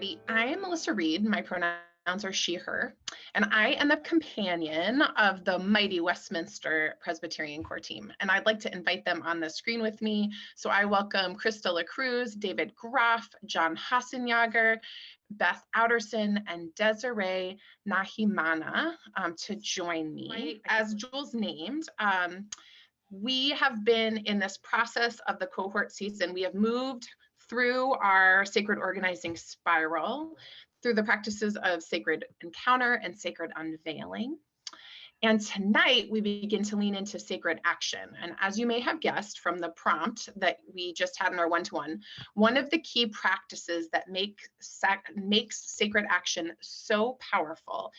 everybody. I'm Melissa Reed. My pronouns are she, her, and I am the companion of the mighty Westminster Presbyterian Core Team. And I'd like to invite them on the screen with me. So I welcome Krista LaCruz, David Groff, John Hassenjager, Beth Outerson, and Desiree Nahimana to join me. As Jules named, we have been in this process of the cohort season. We have moved through our sacred organizing spiral, through the practices of sacred encounter and sacred unveiling. And tonight we begin to lean into sacred action. And as you may have guessed from the prompt that we just had in our one-to-one, one of the key practices that makes sacred action so powerful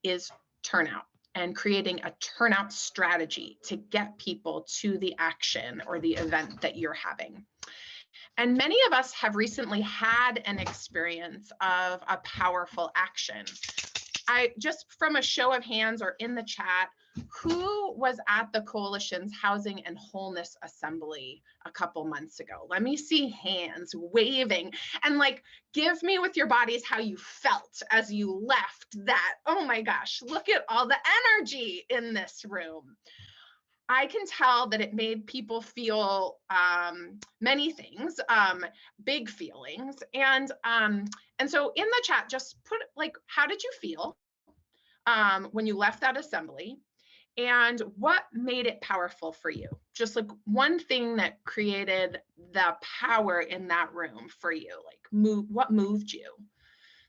is turnout, and creating a turnout strategy to get people to the action or the event that you're having. And many of us have recently had an experience of a powerful action. I just, from a show of hands or in the chat, who was at the Coalition's Housing and Wholeness Assembly a couple months ago? Let me see hands waving, and like, give me with your bodies how you felt as you left that. Oh my gosh, look at all the energy in this room. I can tell that it made people feel many things, big feelings. And so in the chat, just put like, how did you feel when you left that assembly? And what made it powerful for you? Just like one thing that created the power in that room for you, like what moved you?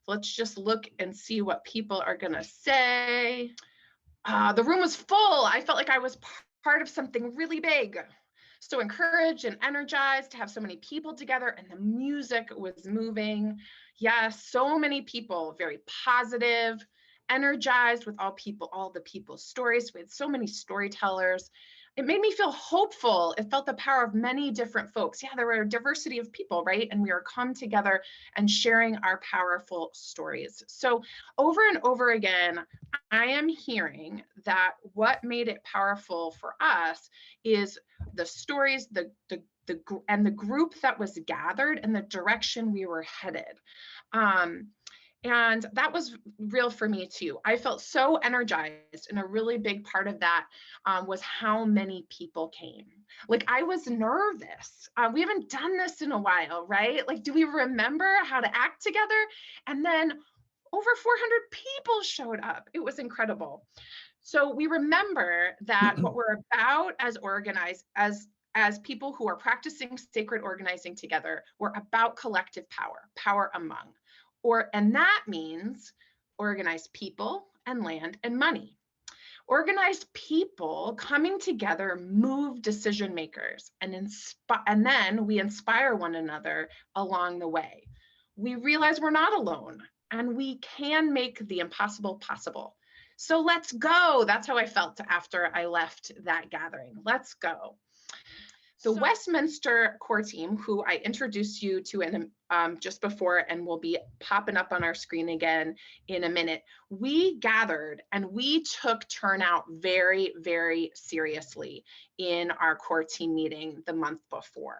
Let's just look and see what people are gonna say. The room was full. I felt like I was part of something really big. So encouraged and energized to have so many people together, and the music was moving. Yes, so many people, very positive, energized with all the people's stories. We had so many storytellers. It made me feel hopeful. It felt the power of many different folks. Yeah, there were a diversity of people, right? And we were come together and sharing our powerful stories. So over and over again, I am hearing that what made it powerful for us is the stories, and the group that was gathered and the direction we were headed. And that was real for me too. I felt so energized, and a really big part of that was how many people came. Like, I was nervous. We haven't done this in a while, right? Like, do we remember how to act together? And then over 400 people showed up. It was incredible. So we remember that what we're about as organized, as people who are practicing sacred organizing together, we're about collective power among. And that means organized people and land and money. Organized people coming together move decision makers, and then we inspire one another along the way. We realize we're not alone, and we can make the impossible possible. So let's go. That's how I felt after I left that gathering. Let's go. The Westminster Core Team, who I introduced you to just before and will be popping up on our screen again in a minute, we gathered and we took turnout very, very seriously in our core team meeting the month before.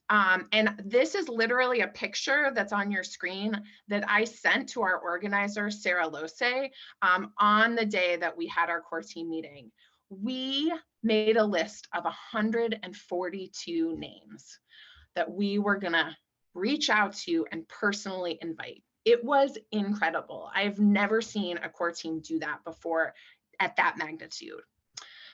And this is literally a picture that's on your screen that I sent to our organizer, Sarah Lose, on the day that we had our core team meeting. We made a list of 142 names that we were gonna reach out to and personally invite. It was incredible. I've never seen a core team do that before at that magnitude.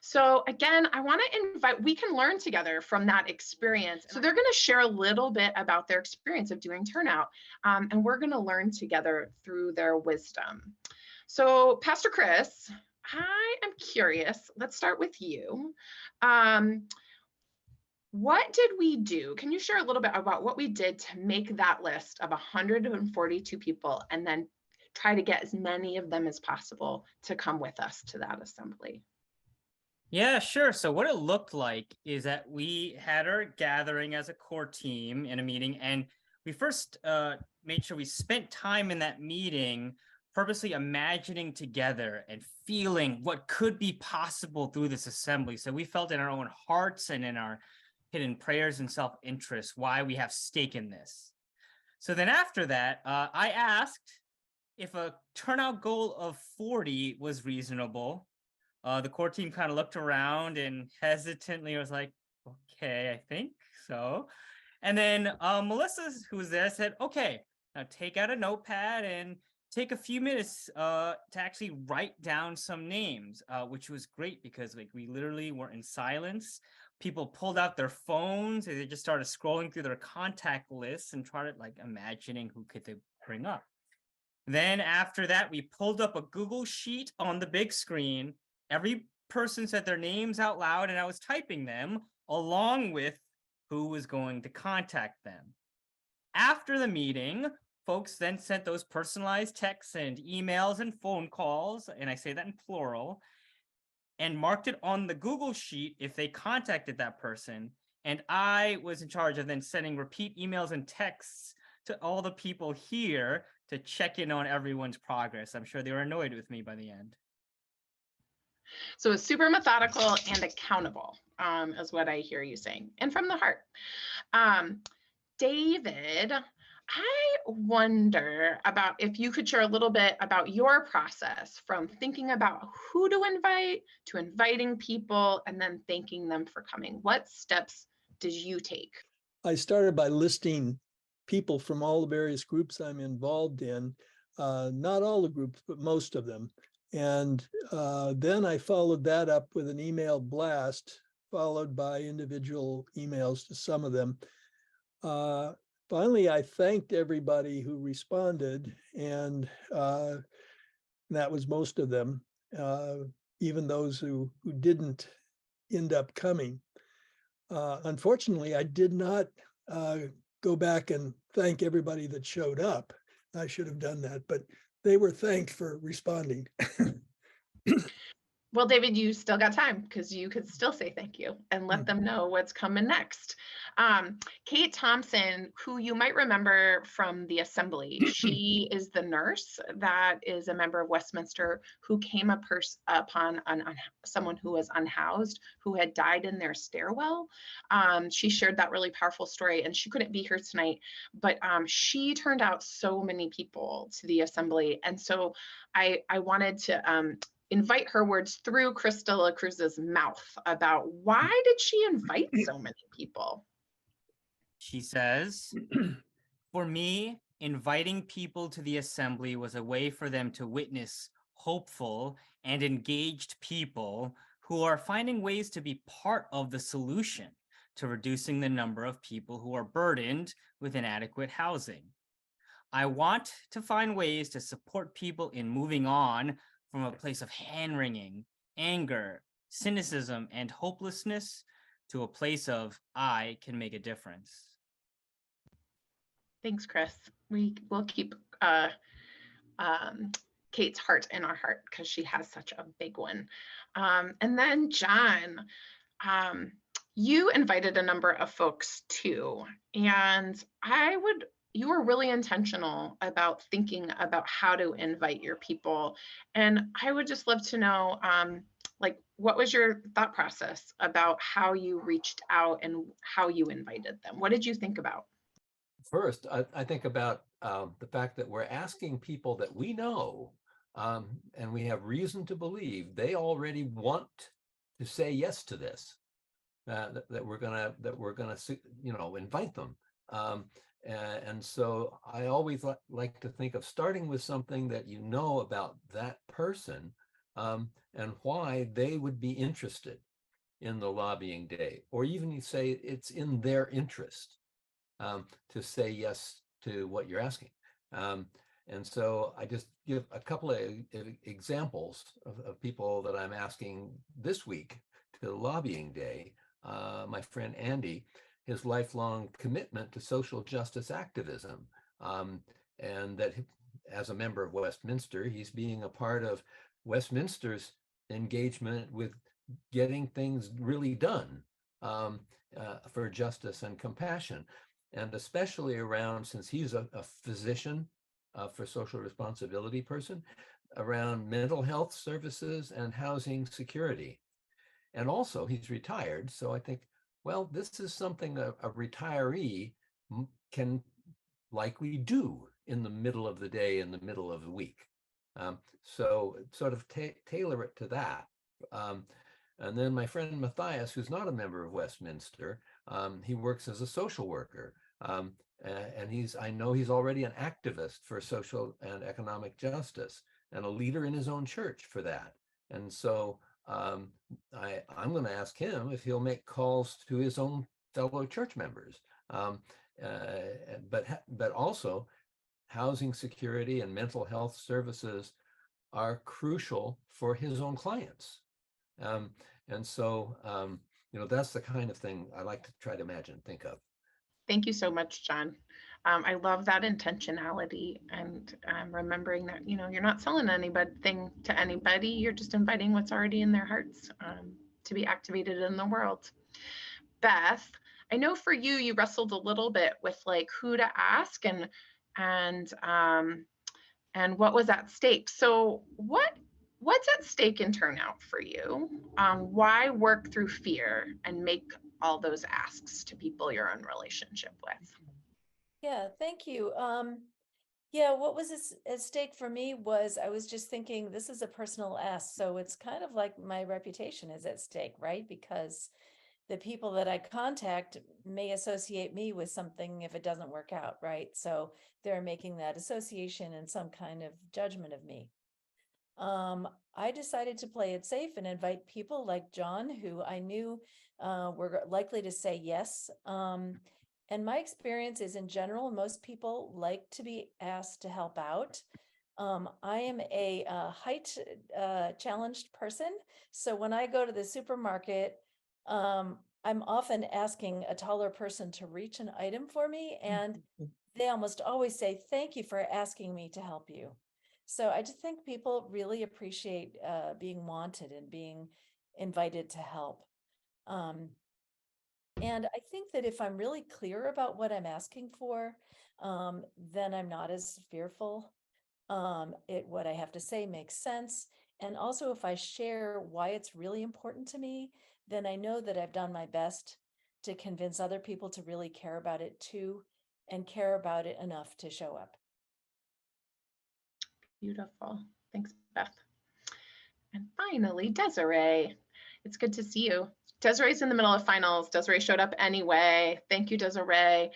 So again, I want to invite, we can learn together from that experience. So they're going to share a little bit about their experience of doing turnout, and we're going to learn together through their wisdom. So Pastor Chris, I am curious, let's start with you. What did we do? Can you share a little bit about what we did to make that list of 142 people and then try to get as many of them as possible to come with us to that assembly? Yeah, sure. So what it looked like is that we had our gathering as a core team in a meeting, and we first made sure we spent time in that meeting purposely imagining together and feeling what could be possible through this assembly. So we felt in our own hearts and in our hidden prayers and self-interest why we have stake in this. So then after that, I asked if a turnout goal of 40 was reasonable. The core team kind of looked around and hesitantly was like, okay, I think so. And then Melissa, who was there, said, okay, now take out a notepad and take a few minutes to actually write down some names, which was great because like we literally were in silence. People pulled out their phones and they just started scrolling through their contact lists and tried like imagining who could they bring up. Then after that, we pulled up a Google sheet on the big screen. Every person said their names out loud, and I was typing them along with who was going to contact them. After the meeting, folks then sent those personalized texts and emails and phone calls, and I say that in plural, and marked it on the Google sheet if they contacted that person. And I was in charge of then sending repeat emails and texts to all the people here to check in on everyone's progress. I'm sure they were annoyed with me by the end. So it's super methodical and accountable, is what I hear you saying, and from the heart. David, I wonder about if you could share a little bit about your process from thinking about who to invite to inviting people and then thanking them for coming. What steps did you take? I started by listing people from all the various groups I'm involved in, not all the groups, but most of them. And then I followed that up with an email blast, followed by individual emails to some of them. Finally, I thanked everybody who responded, and that was most of them, even those who didn't end up coming. Unfortunately, I did not go back and thank everybody that showed up. I should have done that, but they were thanked for responding. Well, David, you still got time because you could still say thank you and let them know what's coming next. Kate Thompson, who you might remember from the assembly, she is the nurse that is a member of Westminster who came upon someone who was unhoused, who had died in their stairwell. She shared that really powerful story, and she couldn't be here tonight, but she turned out so many people to the assembly. And so I wanted to invite her words through Cristela Cruz's mouth about why did she invite so many people? She says, for me, inviting people to the assembly was a way for them to witness hopeful and engaged people who are finding ways to be part of the solution to reducing the number of people who are burdened with inadequate housing. I want to find ways to support people in moving on from a place of hand-wringing, anger, cynicism, and hopelessness to a place of I can make a difference. Thanks, Chris. We will keep Kate's heart in our heart because she has such a big one. And then John, you invited a number of folks too, and you were really intentional about thinking about how to invite your people. And I would just love to know, like, what was your thought process about how you reached out and how you invited them? What did you think about? First, I think about the fact that we're asking people that we know and we have reason to believe they already want to say yes to this. That we're gonna invite them. And so I always like to think of starting with something that you know about that person and why they would be interested in the lobbying day, or even you say it's in their interest to say yes to what you're asking. And so I just give a couple of examples of people that I'm asking this week to the lobbying day. My friend Andy, his lifelong commitment to social justice activism, and that as a member of Westminster, he's being a part of Westminster's engagement with getting things really done for justice and compassion, and especially around, since he's a physician for social responsibility person, around mental health services and housing security. And also he's retired. So I think, well, this is something a retiree can like we do in the middle of the day, in the middle of the week. So sort of tailor it to that. And then my friend Matthias, who's not a member of Westminster, he works as a social worker. And I know he's already an activist for social and economic justice and a leader in his own church for that. And so I'm going to ask him if he'll make calls to his own fellow church members. But also housing security and mental health services are crucial for his own clients. And so, that's the kind of thing I like to try to think of. Thank you so much, John. I love that intentionality and remembering that, you're not selling anything to anybody. You're just inviting what's already in their hearts to be activated in the world. Beth, I know for you, you wrestled a little bit with like who to ask and what was at stake. So what's at stake in Turnout for you? Why work through fear and make all those asks to people you're in relationship with? Yeah, thank you. Yeah, what was at stake for me was I was just thinking this is a personal ask. So it's kind of like my reputation is at stake, right? Because the people that I contact may associate me with something if it doesn't work out, right? So they're making that association and some kind of judgment of me. I decided to play it safe and invite people like John, who I knew were likely to say yes. And my experience is in general, most people like to be asked to help out. I am a height challenged person. So when I go to the supermarket, I'm often asking a taller person to reach an item for me. And they almost always say, "Thank you for asking me to help you." So I just think people really appreciate being wanted and being invited to help. And I think that if I'm really clear about what I'm asking for, then I'm not as fearful. What I have to say makes sense. And also, if I share why it's really important to me, then I know that I've done my best to convince other people to really care about it too, and care about it enough to show up. Beautiful. Thanks, Beth. And finally, Desiree. It's good to see you. Desiree's in the middle of finals. Desiree showed up anyway. Thank you, Desiree.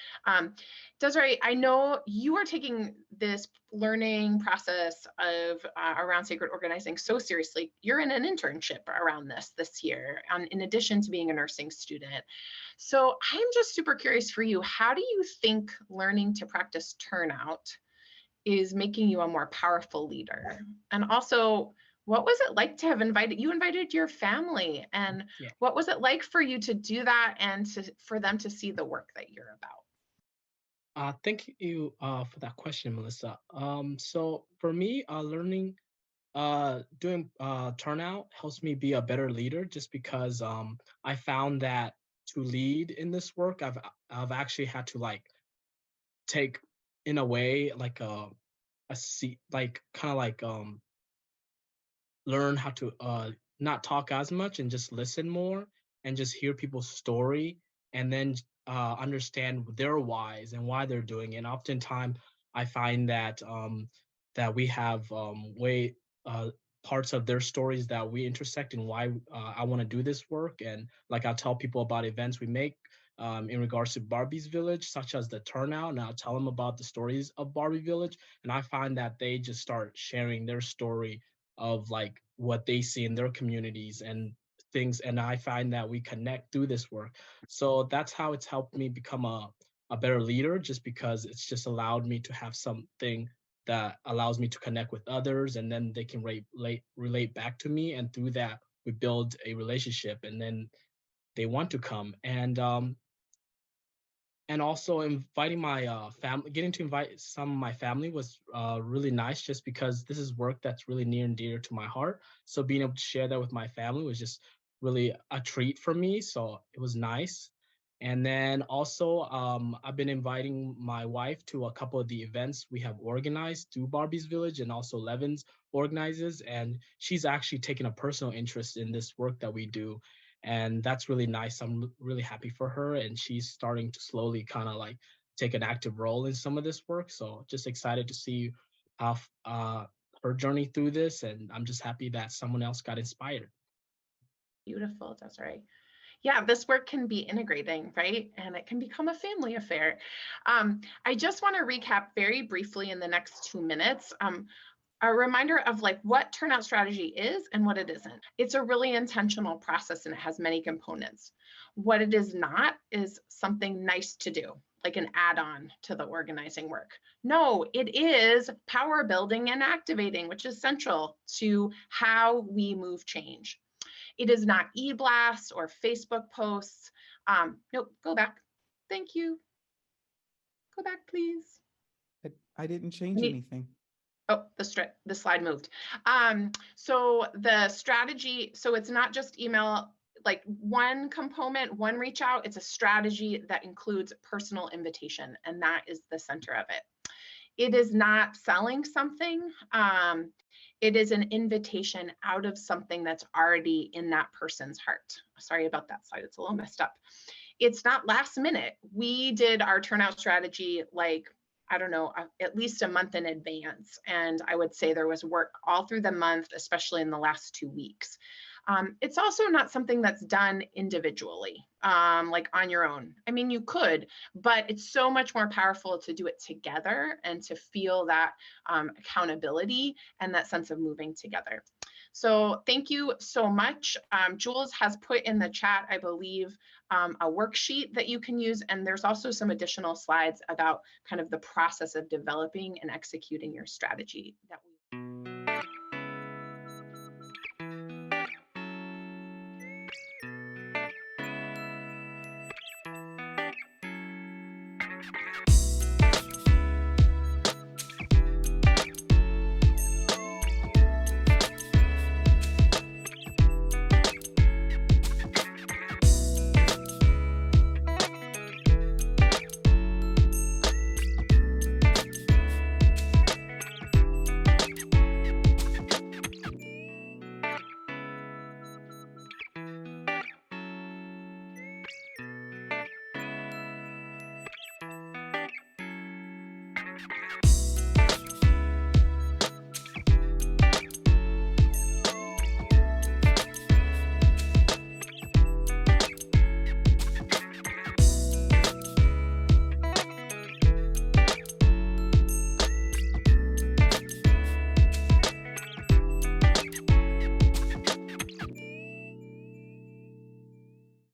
Desiree, I know you are taking this learning process of around sacred organizing so seriously. You're in an internship around this year, in addition to being a nursing student. So I'm just super curious for you. How do you think learning to practice turnout is making you a more powerful leader? And also, what was it like to have invited your family, and what was it like for you to do that and for them to see the work that you're about? Thank you for that question, Melissa. So for me, doing turnout helps me be a better leader, just because I found that to lead in this work, I've actually had to like take, in a way, like a seat, like kind of like learn how to not talk as much and just listen more and just hear people's story, and then understand their whys and why they're doing it. And oftentimes I find that we have way parts of their stories that we intersect in why I want to do this work. And like, I'll tell people about events we make in regards to Barbie's Village, such as the Turnout, and I'll tell them about the stories of Barbie Village. And I find that they just start sharing their story of like what they see in their communities and things, and I find that we connect through this work. So that's how it's helped me become a better leader, just because it's just allowed me to have something that allows me to connect with others, and then they can relate back to me, and through that we build a relationship, and then they want to come. And also inviting my family, getting to invite some of my family was really nice, just because this is work that's really near and dear to my heart. So being able to share that with my family was just really a treat for me. So it was nice. And then also, I've been inviting my wife to a couple of the events we have organized through Barbie's Village, and also Levin's organizes. And she's actually taken a personal interest in this work that we do, and that's really nice. I'm really happy for her, and she's starting to slowly kind of like take an active role in some of this work. So just excited to see how her journey through this, and I'm just happy that someone else got inspired. Beautiful, Desiree. Yeah, this work can be integrating, right? And it can become a family affair. I just want to recap very briefly in the next 2 minutes. A reminder of like what turnout strategy is and what it isn't. It's a really intentional process and it has many components. What it is not is something nice to do, like an add-on to the organizing work. No, it is power building and activating, which is central to how we move change. It is not e-blasts or Facebook posts. Nope, go back. Thank you. Go back, please. I didn't change anything. Oh, the slide moved. So the strategy, so it's not just email, like one component, one reach out, it's a strategy that includes personal invitation, and that is the center of it. It is not selling something. It is an invitation out of something that's already in that person's heart. Sorry about that slide, it's a little messed up. It's not last minute. We did our turnout strategy like, I don't know, at least a month in advance. And I would say there was work all through the month, especially in the last 2 weeks. It's also not something that's done individually, like on your own. I mean, you could, but it's so much more powerful to do it together and to feel that accountability and that sense of moving together. So thank you so much. Jules has put in the chat, I believe, a worksheet that you can use. And there's also some additional slides about kind of the process of developing and executing your strategy that we